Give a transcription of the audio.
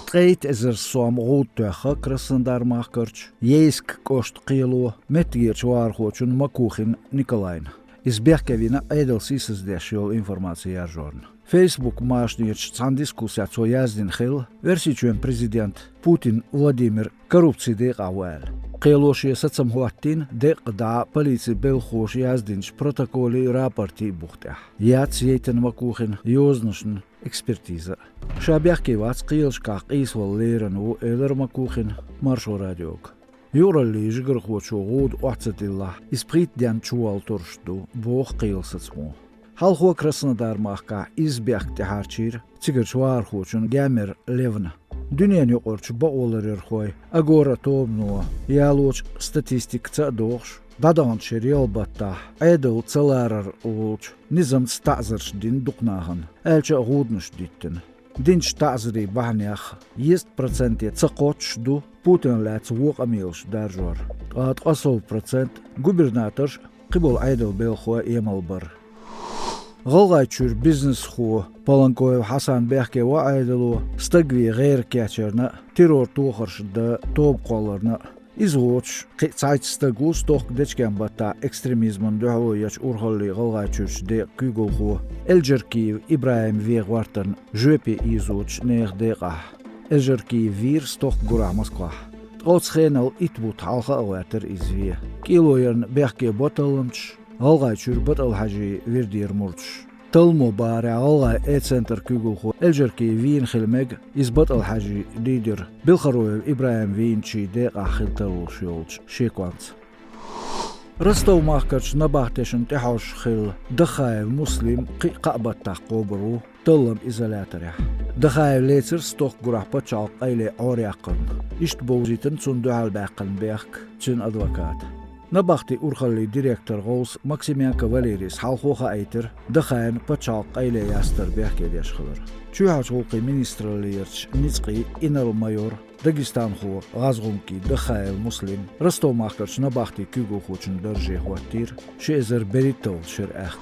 Streit ezer soam roodtuicha Krasnodarmachkarch, Jeisk kost qilo, metgierch waarhochun Makuchin Nikolain. Izbjekevina edels izsdešjol informācija žorna. Facebook māšniečs can diskusijā co jāzdin xil, versičujem prezident Putin Vladimir korupcija dēq avēl. Qielošie sacam huattin dēq dā palīci belhoš jāzdinš protokoli raportī buhtē. Jāts jēten Makuchin joznušn ekspertīza. Šābjekevāts qielškāk īsval lēranu eler Makuchin maršo radiok. Juralli žgarhočo gud ohtsatilla ispritdian čual turšdu boh qielsacmo. Halho Krasnodarmachka izbjekti harčir cigarč waarhočun gamer levna. Dünyan yoqorç baolarerhoy agora tobno yaloç statistik tsadox dadançer yalbatta edel tsalarar olç nizam stazerş din duqnahan elçe gudnuş dittin. Dinç tazri bahnях 100% tsaqochdu Putin lats woq amilsh darjor. At 10% gubernator qibol aydel belxo emalbar. G'alg'aychur biznes xo Palankoyev Hasan Behke va aydelu stagvi g'ayr kacherna terror to'g'irshida to'p qollarni izg'och qitsaytstagus to'q dechgan batta ekstremizmon da'voyach urg'alli g'alg'aychur de kugolxo Eljerkiv Ibrahim Vegwartan jöpi izg'och ne'gdeqa Eljerkiv vir stoq gura Moskva Otsxenal itbut halqa awater izvi kiloyern Behke botalımç G'alg'aychur batal haji verdir murch Talmo bare g'alg'ay e-center kugulxo Eljerkiv vin xilmeg izbatal haji lider Bilkharoyev Ibrahim Vinchi deqa xiltavul shiolch shekvants Rostov mahkarch nabahteshin tehaush xil Dakhaev muslim qaqbatta qobru tallam izolatorya Dakhaev lecer stoq gurah pachaq ayle oriaqan Isht bowzitin tsundu halbaqan beq tsun advokat Nabahti urxalli direktor Gauss Maksimianka Valeris halxoxa aytir Dakhaen pachaq ayle yastar beqedesh xilır. Çuhaç huquqi ministraliyerch Nitsqi inal mayor Dagestan xo Gazgumki Dakhaev muslim Rostov mahkarch nabahti kugo xochun darje huatir Shezer beritol shir aq